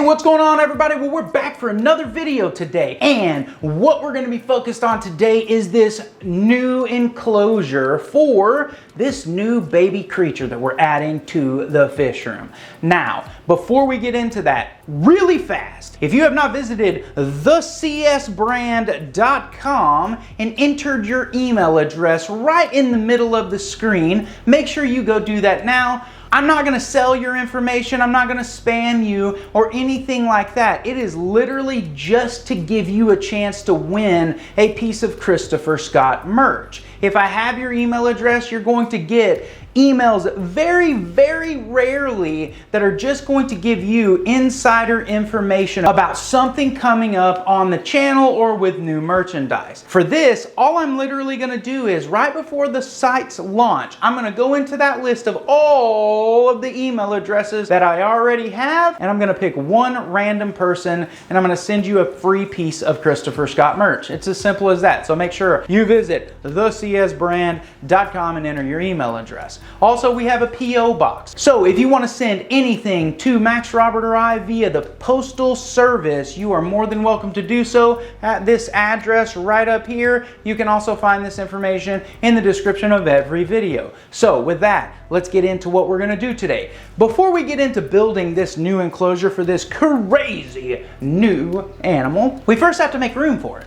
What's going on, everybody? Well, we're back for another video today, and what we're going to be focused on today is this new enclosure for this new baby creature that we're adding to the fish room. Now, before we get into that, really fast, if you have not visited thecsbrand.com and entered your email address right in the middle of the screen, make sure you go do that now. I'm not going to sell your information, I'm not going to spam you or anything like that. It is literally just to give you a chance to win a piece of Christopher Scott merch. If I have your email address, you're going to get emails very, very rarely that are just going to give you insider information about something coming up on the channel or with new merchandise. For this, all I'm literally going to do is right before the site's launch, I'm going to go into that list of all of the email addresses that I already have, and I'm going to pick one random person and I'm going to send you a free piece of Christopher Scott merch. It's as simple as that. So make sure you visit thecsbrand.com and enter your email address. Also, we have a P.O. box. So if you want to send anything to Max, Robert, or I via the postal service, you are more than welcome to do so at this address right up here. You can also find this information in the description of every video. So with that, let's get into what we're going to do today. Before we get into building this new enclosure for this crazy new animal, we first have to make room for it.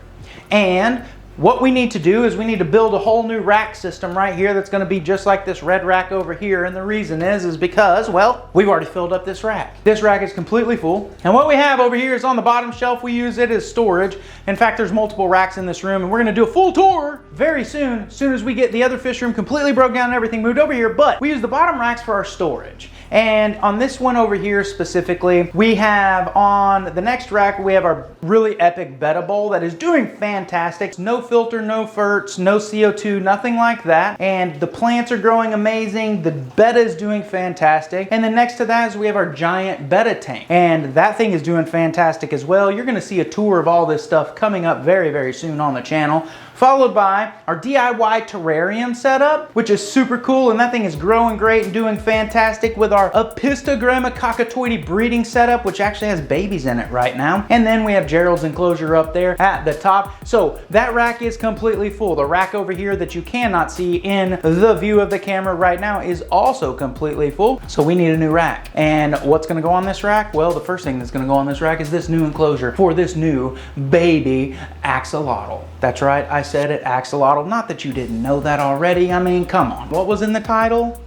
And what we need to do is we need to build a whole new rack system right here that's going to be just like this red rack over here. And the reason is because, well, we've already filled up this rack. This rack is completely full. And what we have over here is on the bottom shelf. We use it as storage. In fact, there's multiple racks in this room, and we're going to do a full tour very soon, as soon as we get the other fish room completely broke down and everything moved over here. But we use the bottom racks for our storage. And on this one over here specifically, we have on the next rack, we have our really epic betta bowl that is doing fantastic. No filter, no ferts, no CO2, nothing like that. And the plants are growing amazing. The betta is doing fantastic. And then next to that is we have our giant betta tank. And that thing is doing fantastic as well. You're gonna see a tour of all this stuff coming up very, very soon on the channel. Followed by our DIY terrarium setup, which is super cool, and that thing is growing great and doing fantastic with our Apistogramma cockatoidy breeding setup, which actually has babies in it right now. And then we have Gerald's enclosure up there at the top. So that rack is completely full. The rack over here that you cannot see in the view of the camera right now is also completely full. So we need a new rack. And what's gonna go on this rack? Well, the first thing that's gonna go on this rack is this new enclosure for this new baby axolotl. That's right, I said it, axolotl. Not that you didn't know that already. I mean, come on. What was in the title?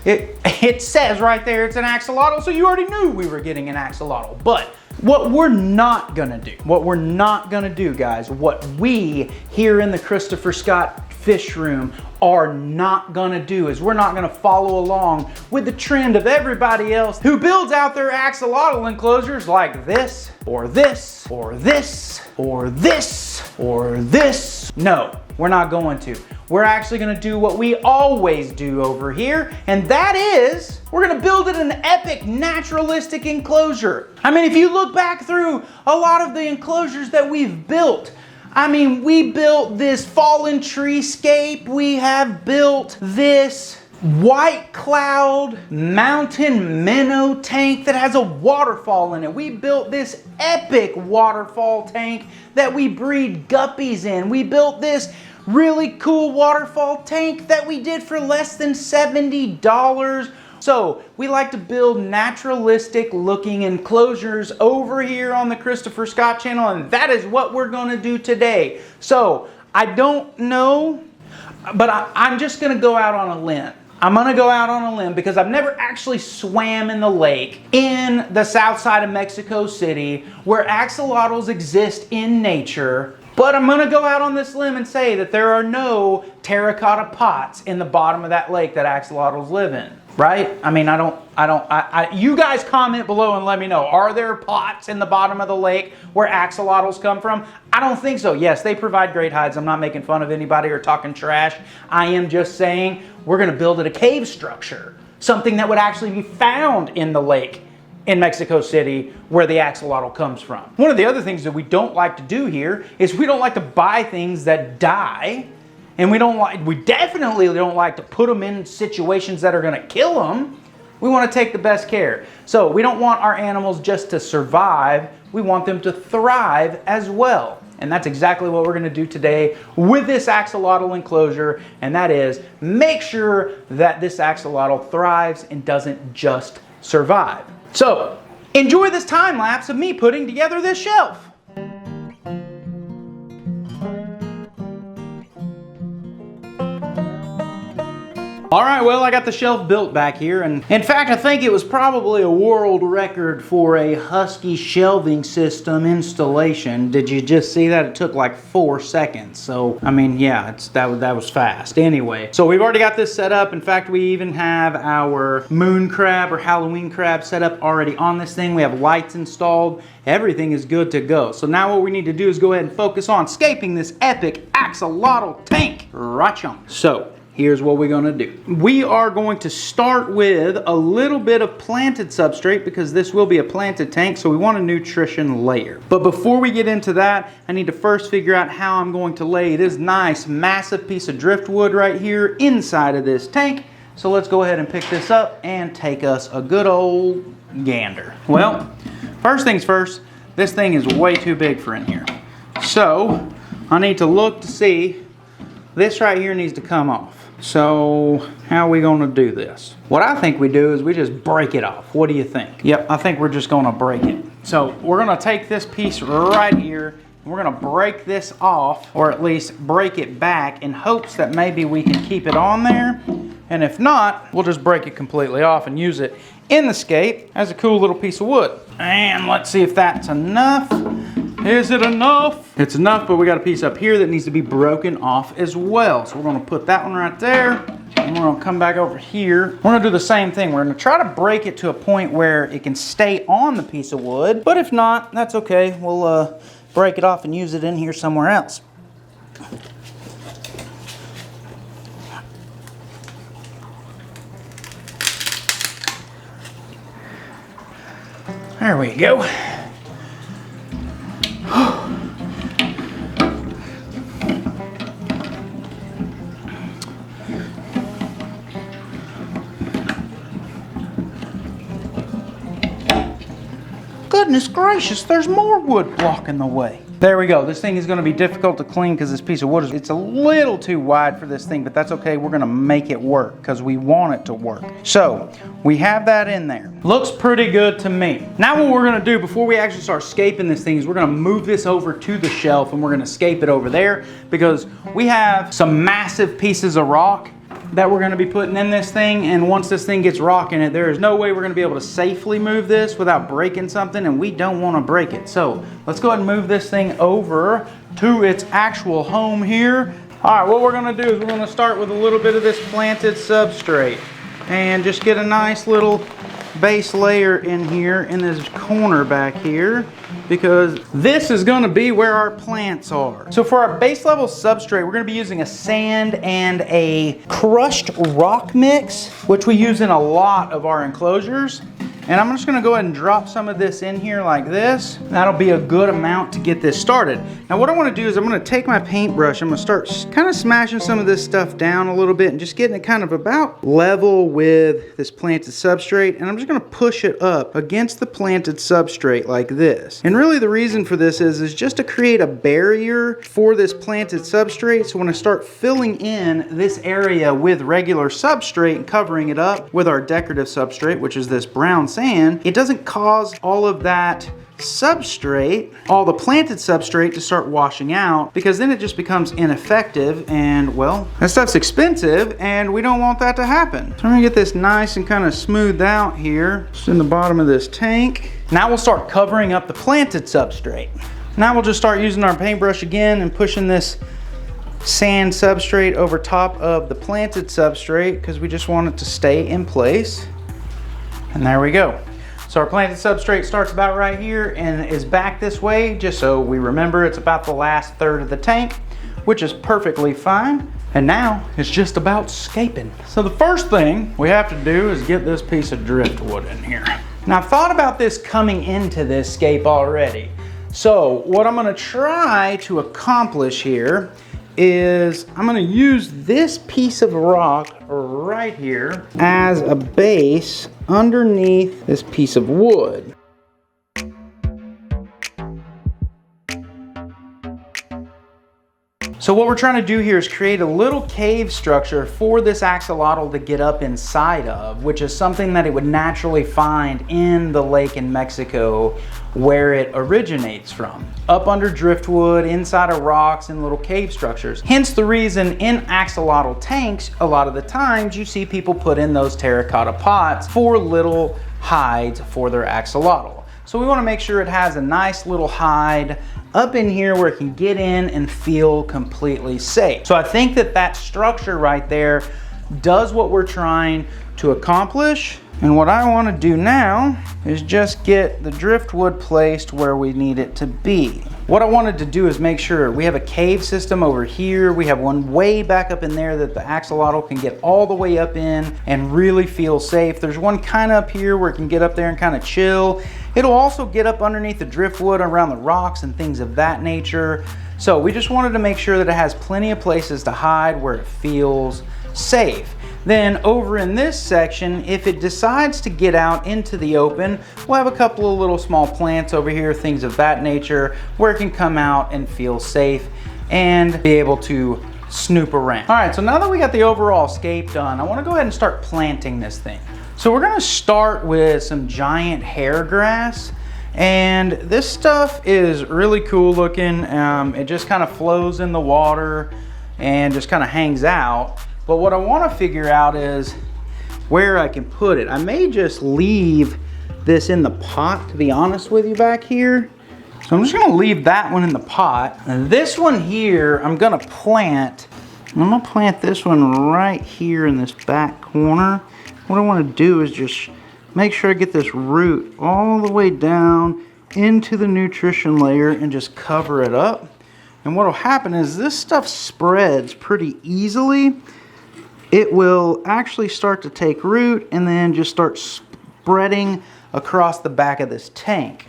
It says right there it's an axolotl, so you already knew we were getting an axolotl. But what we're not gonna do, guys, what we here in the Christopher Scott fish room are not gonna do is we're not gonna follow along with the trend of everybody else who builds out their axolotl enclosures like this, or this, or this, or this, or this. No, we're not going to. We're actually gonna do what we always do over here, and that is we're gonna build it an epic naturalistic enclosure. I mean, if you look back through a lot of the enclosures that we've built, I mean, we built this fallen tree scape, we have built this white cloud mountain minnow tank that has a waterfall in it. We built this epic waterfall tank that we breed guppies in. We built this really cool waterfall tank that we did for less than $70. So we like to build naturalistic looking enclosures over here on the Christopher Scott channel, and that is what we're going to do today. So I don't know, but I'm just going to go out on a limb. I'm going to go out on a limb because I've never actually swam in the lake in the south side of Mexico City where axolotls exist in nature. But I'm going to go out on this limb and say that there are no terracotta pots in the bottom of that lake that axolotls live in. Right? I mean, you guys comment below and let me know. Are there pots in the bottom of the lake where axolotls come from? I don't think so. Yes, they provide great hides. I'm not making fun of anybody or talking trash. I am just saying we're going to build it a cave structure. Something that would actually be found in the lake in Mexico City where the axolotl comes from. One of the other things that we don't like to do here is we don't like to buy things that die. And we definitely don't like to put them in situations that are going to kill them. We want to take the best care. So we don't want our animals just to survive, we want them to thrive as well. And that's exactly what we're going to do today with this axolotl enclosure, and that is make sure that this axolotl thrives and doesn't just survive. So enjoy this time lapse of me putting together this shelf. All right, well, I got the shelf built back here, and in fact, I think it was probably a world record for a Husky shelving system installation. Did you just see that? It took like 4 seconds. So, I mean, yeah, that was fast. Anyway, so we've already got this set up. In fact, we even have our moon crab or Halloween crab set up already on this thing. We have lights installed. Everything is good to go. So now what we need to do is go ahead and focus on scaping this epic axolotl tank. Right on. So, here's what we're gonna do. We are going to start with a little bit of planted substrate because this will be a planted tank, so we want a nutrition layer. But before we get into that, I need to first figure out how I'm going to lay this nice, massive piece of driftwood right here inside of this tank. So let's go ahead and pick this up and take us a good old gander. Well, first things first, this thing is way too big for in here. So I need to look to see, this right here needs to come off. So how are we going to do this? What I think we do is we just break it off. What do you think? Yep, I think we're just going to break it. So we're going to take this piece right here, and we're going to break this off, or at least break it back in hopes that maybe we can keep it on there. And if not, we'll just break it completely off and use it in the scape as a cool little piece of wood. And let's see if that's enough. Is it enough? It's enough, but we got a piece up here that needs to be broken off as well. So we're gonna put that one right there, and we're gonna come back over here. We're gonna do the same thing. We're gonna try to break it to a point where it can stay on the piece of wood, but if not, that's okay. We'll break it off and use it in here somewhere else. There we go. Goodness gracious, there's more wood blocking the way. There we go. This thing is going to be difficult to clean because this piece of wood it's a little too wide for this thing, but that's okay. We're going to make it work because we want it to work. So we have that in there. Looks pretty good to me. Now what we're going to do before we actually start scaping this thing is we're going to move this over to the shelf, and we're going to scape it over there because we have some massive pieces of rock that we're going to be putting in this thing, and once this thing gets rocking it, there is no way we're going to be able to safely move this without breaking something, and we don't want to break it. So let's go ahead and move this thing over to its actual home here. All right, what we're going to do is we're going to start with a little bit of this planted substrate and just get a nice little base layer in here in this corner back here, because this is going to be where our plants are. So for our base level substrate, we're going to be using a sand and a crushed rock mix, which we use in a lot of our enclosures. And I'm just going to go ahead and drop some of this in here like this. That'll be a good amount to get this started. Now what I want to do is I'm going to take my paintbrush, I'm going to start kind of smashing some of this stuff down a little bit and just getting it kind of about level with this planted substrate. And I'm just going to push it up against the planted substrate like this. And really the reason for this is just to create a barrier for this planted substrate. So when I start filling in this area with regular substrate and covering it up with our decorative substrate, which is this brown sand, it doesn't cause all of that substrate, all the planted substrate, to start washing out, because then it just becomes ineffective, and well, that stuff's expensive and we don't want that to happen. So I'm gonna get this nice and kind of smoothed out here, just in the bottom of this tank. Now we'll start covering up the planted substrate. Now we'll just start using our paintbrush again and pushing this sand substrate over top of the planted substrate because we just want it to stay in place. And there we go. So our planted substrate starts about right here and is back this way, just so we remember it's about the last third of the tank, which is perfectly fine. And now it's just about scaping. So the first thing we have to do is get this piece of driftwood in here. Now I've thought about this coming into this scape already. So what I'm gonna try to accomplish here is I'm gonna use this piece of rock right here as a base underneath this piece of wood. So what we're trying to do here is create a little cave structure for this axolotl to get up inside of, which is something that it would naturally find in the lake in Mexico where it originates from. Up under driftwood, inside of rocks, and little cave structures. Hence the reason in axolotl tanks, a lot of the times you see people put in those terracotta pots for little hides for their axolotl. So we want to make sure it has a nice little hide up in here where it can get in and feel completely safe. So I think that that structure right there does what we're trying to accomplish. And what I want to do now is just get the driftwood placed where we need it to be. What I wanted to do is make sure we have a cave system over here. We have one way back up in there that the axolotl can get all the way up in and really feel safe. There's one kind of up here where it can get up there and kind of chill. It'll also get up underneath the driftwood around the rocks and things of that nature. So we just wanted to make sure that it has plenty of places to hide where it feels safe. Then over in this section, if it decides to get out into the open, we'll have a couple of little small plants over here, things of that nature, where it can come out and feel safe and be able to snoop around. All right, so now that we got the overall scape done, I want to go ahead and start planting this thing. So we're going to start with some giant hair grass. And this stuff is really cool looking. It just kind of flows in the water and just kind of hangs out. But what I want to figure out is where I can put it. I may just leave this in the pot, to be honest with you, back here. So I'm just going to leave that one in the pot. And this one here, I'm going to plant. I'm going to plant this one right here in this back corner. What I want to do is just make sure I get this root all the way down into the nutrition layer and just cover it up. And what will happen is this stuff spreads pretty easily. It will actually start to take root and then just start spreading across the back of this tank.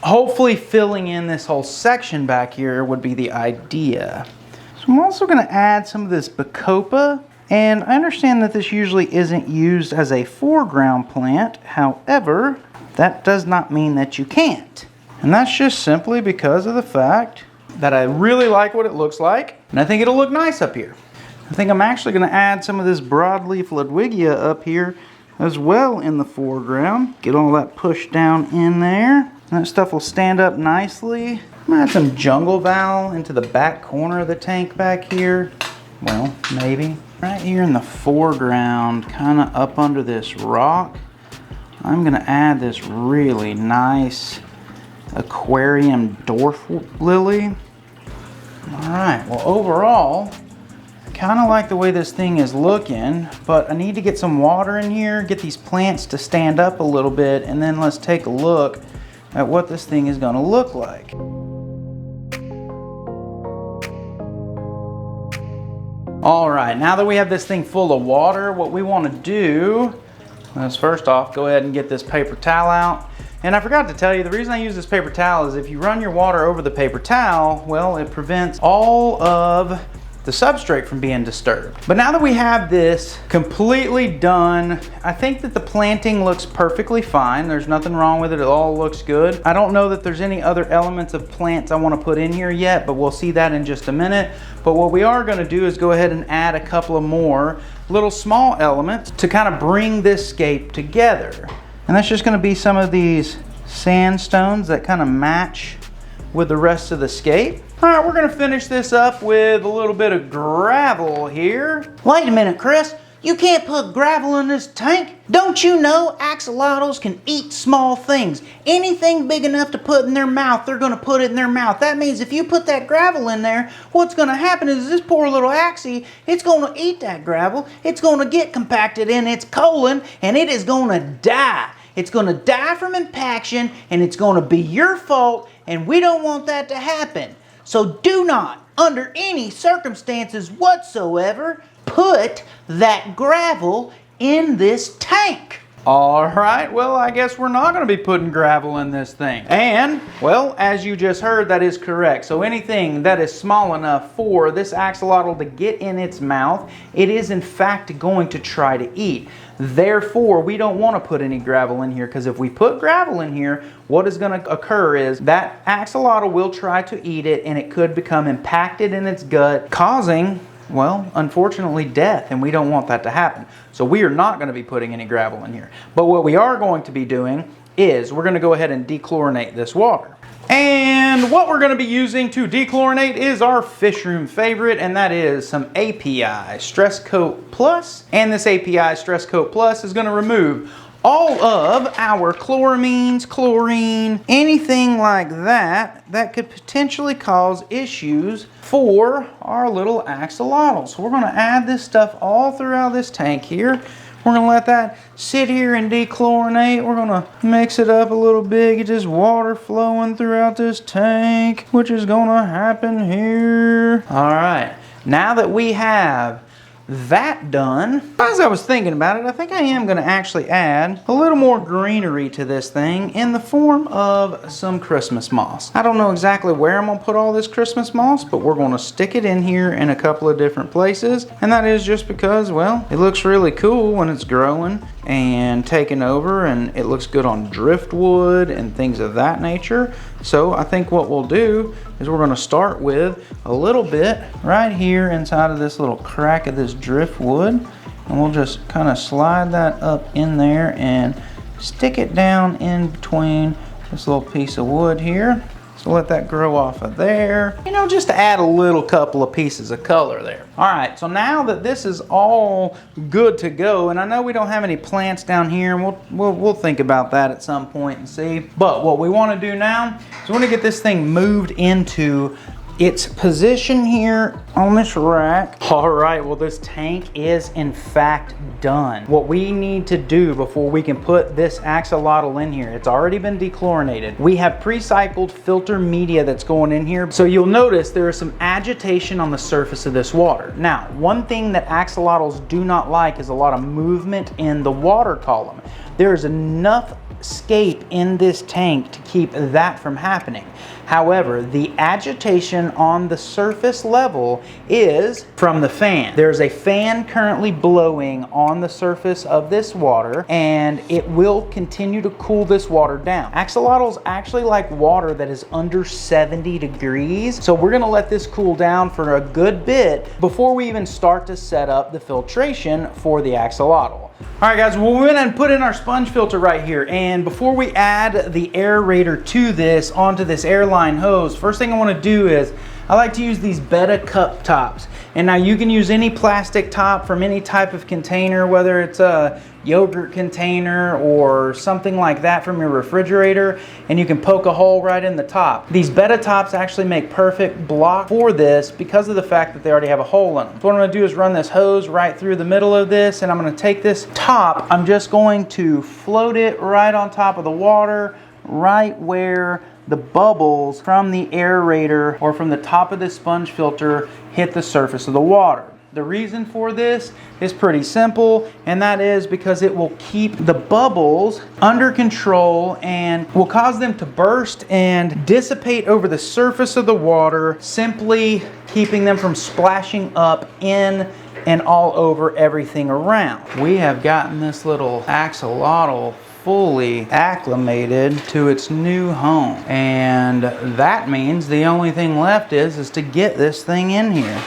Hopefully filling in this whole section back here would be the idea. So I'm also going to add some of this bacopa. And I understand that this usually isn't used as a foreground plant. However, that does not mean that you can't. And that's just simply because of the fact that I really like what it looks like. And I think it'll look nice up here. I think I'm actually going to add some of this broadleaf Ludwigia up here as well in the foreground. Get all that pushed down in there. And that stuff will stand up nicely. I'm going to add some jungle val into the back corner of the tank back here. Well, maybe. Right here in the foreground, kind of up under this rock, I'm going to add this really nice aquarium dwarf lily. Alright, well overall, I kind of like the way this thing is looking, but I need to get some water in here, get these plants to stand up a little bit, and then let's take a look at what this thing is going to look like. All right, now that we have this thing full of water, what we want to do is first off, go ahead and get this paper towel out. And I forgot to tell you, the reason I use this paper towel is if you run your water over the paper towel, well, it prevents all of the substrate from being disturbed. But now that we have this completely done, I think that the planting looks perfectly fine. There's nothing wrong with it. It all looks good. I don't know that there's any other elements of plants I want to put in here yet, but we'll see that in just a minute. But what we are going to do is go ahead and add a couple of more little small elements to kind of bring this scape together. And that's just going to be some of these sandstones that kind of match with the rest of the scape. All right, we're going to finish this up with a little bit of gravel here. Wait a minute, Chris. You can't put gravel in this tank. Don't you know axolotls can eat small things? Anything big enough to put in their mouth, they're going to put it in their mouth. That means if you put that gravel in there, what's going to happen is this poor little axie, it's going to eat that gravel. It's going to get compacted in its colon, and it is going to die. It's going to die from impaction, and it's going to be your fault, and we don't want that to happen. So do not, under any circumstances whatsoever, put that gravel in this tank. All right, well, I guess we're not going to be putting gravel in this thing. And, well, as you just heard, that is correct. So anything that is small enough for this axolotl to get in its mouth, it is in fact going to try to eat. Therefore, we don't want to put any gravel in here, because if we put gravel in here, what is going to occur is that axolotl will try to eat it, and it could become impacted in its gut, causing, well, unfortunately, death, and we don't want that to happen. So we are not going to be putting any gravel in here. But what we are going to be doing is we're going to go ahead and dechlorinate this water. And what we're going to be using to dechlorinate is our fish room favorite, and that is some API Stress Coat Plus. And this API Stress Coat Plus is going to remove all of our chloramines, chlorine, anything like that that could potentially cause issues for our little axolotls. So we're going to add this stuff all throughout this tank here. We're going to let that sit here and dechlorinate. We're going to mix it up a little bit, get this water flowing throughout this tank, which is going to happen here. All right, now that we have that done, as I was thinking about it, I think I am going to actually add a little more greenery to this thing in the form of some Christmas moss. I don't know exactly where I'm going to put all this Christmas moss, but we're going to stick it in here in a couple of different places. And that is just because, well, it looks really cool when it's growing and taking over, and it looks good on driftwood and things of that nature. So I think what we'll do is we're going to start with a little bit right here inside of this little crack of this driftwood, and we'll just kind of slide that up in there and stick it down in between this little piece of wood here. So let that grow off of there, you know, just to add a little couple of pieces of color there. All right, so now that this is all good to go, and I know we don't have any plants down here, and we'll think about that at some point and see. But what we want to do now is we want to get this thing moved into its position here on this rack. All right, well, this tank is in fact done. What we need to do before we can put this axolotl in here, it's already been dechlorinated. We have pre-cycled filter media that's going in here. So you'll notice there is some agitation on the surface of this water. Now, one thing that axolotls do not like is a lot of movement in the water column. There is enough scape in this tank to keep that from happening. However, the agitation on the surface level is from the fan. There's a fan currently blowing on the surface of this water, and it will continue to cool this water down. Axolotls actually like water that is under 70 degrees, so we're gonna let this cool down for a good bit before we even start to set up the filtration for the axolotl. All right, guys, we'll go in and put in our sponge filter right here. And before we add the aerator to this onto this airline hose, first thing I want to do is I like to use these Betta cup tops. And now you can use any plastic top from any type of container, whether it's a yogurt container or something like that from your refrigerator, and you can poke a hole right in the top. These Betta tops actually make perfect block for this because of the fact that they already have a hole in them. So what I'm going to do is run this hose right through the middle of this, and I'm going to take this top, I'm just going to float it right on top of the water, right where the bubbles from the aerator or from the top of this sponge filter hit the surface of the water. The reason for this is pretty simple, and that is because it will keep the bubbles under control and will cause them to burst and dissipate over the surface of the water, simply keeping them from splashing up in and all over everything around. We have gotten this little axolotl fully acclimated to its new home, and that means the only thing left is to get this thing in here.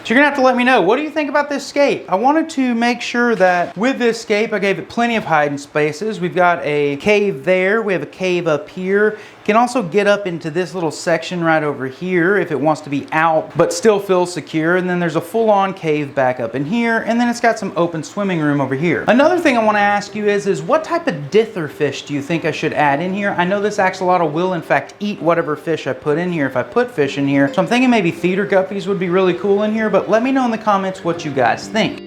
So you're gonna have to let me know, what do you think about this scape? I wanted to make sure that with this scape, I gave it plenty of hiding spaces. We've got a cave there, we have a cave up here. It can also get up into this little section right over here if it wants to be out, but still feel secure. And then there's a full-on cave back up in here, and then it's got some open swimming room over here. Another thing I wanna ask you is what type of dither fish do you think I should add in here? I know this axolotl will in fact eat whatever fish I put in here if I put fish in here. So I'm thinking maybe feeder guppies would be really cool in here, but let me know in the comments what you guys think.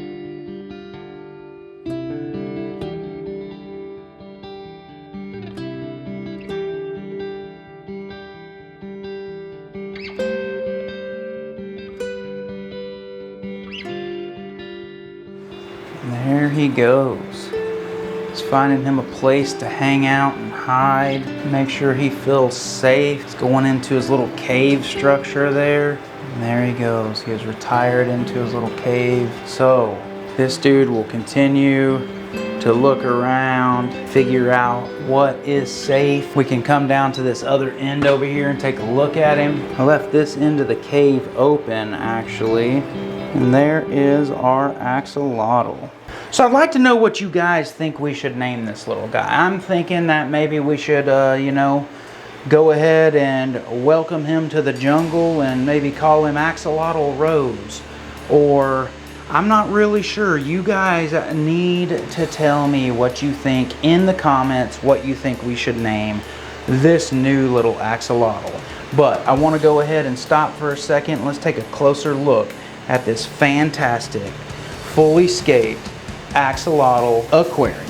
There he goes. He's finding him a place to hang out and hide, make sure he feels safe. He's going into his little cave structure there. And there he goes. He has retired into his little cave. So this dude will continue to look around, figure out what is safe. We can come down to this other end over here and take a look at him. I left this end of the cave open actually. And there is our axolotl. So I'd like to know what you guys think we should name this little guy. I'm thinking that maybe we should, you know, go ahead and welcome him to the jungle and maybe call him Axolotl Rose. Or I'm not really sure. You guys need to tell me what you think in the comments, what you think we should name this new little axolotl. But I want to go ahead and stop for a second. Let's take a closer look at this fantastic, fully scaped Axolotl Aquarium.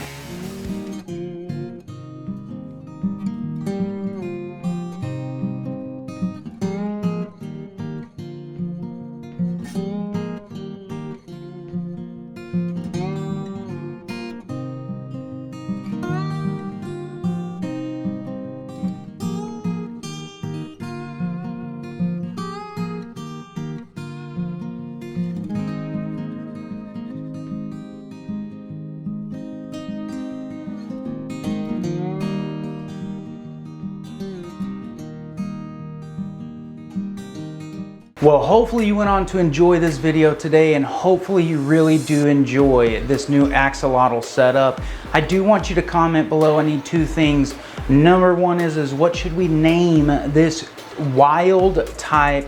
Well, hopefully you went on to enjoy this video today, and hopefully you really do enjoy this new axolotl setup. I do want you to comment below. I need two things. Number one is what should we name this wild type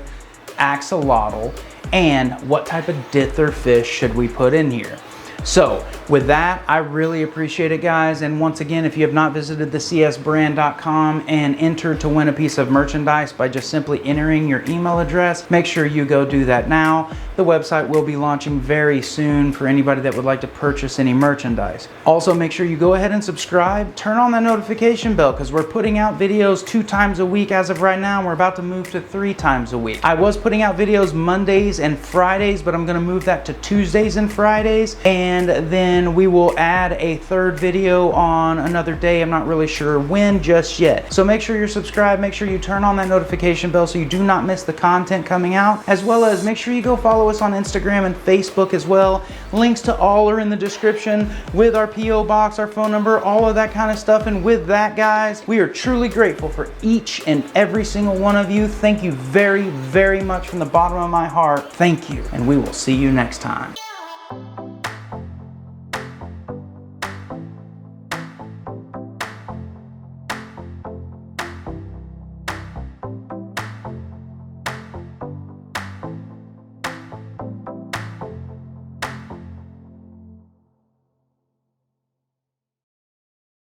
axolotl, and what type of dither fish should we put in here? So with that, I really appreciate it, guys. And once again, if you have not visited the csbrand.com and entered to win a piece of merchandise by just simply entering your email address, make sure you go do that now. The website will be launching very soon for anybody that would like to purchase any merchandise. Also, make sure you go ahead and subscribe. Turn on that notification bell, because we're putting out videos 2 times a week as of right now. We're about to move to 3 times a week. I was putting out videos Mondays and Fridays, but I'm going to move that to Tuesdays and Fridays. And then we will add a 3rd video on another day. I'm not really sure when just yet. So make sure you're subscribed. Make sure you turn on that notification bell so you do not miss the content coming out, as well as make sure you go follow us on Instagram and Facebook as well. Links to all are in the description, with our PO box, our phone number, all of that kind of stuff. And with that, guys, we are truly grateful for each and every single one of you. Thank you very, very much from the bottom of my heart. Thank you, and we will see you next time.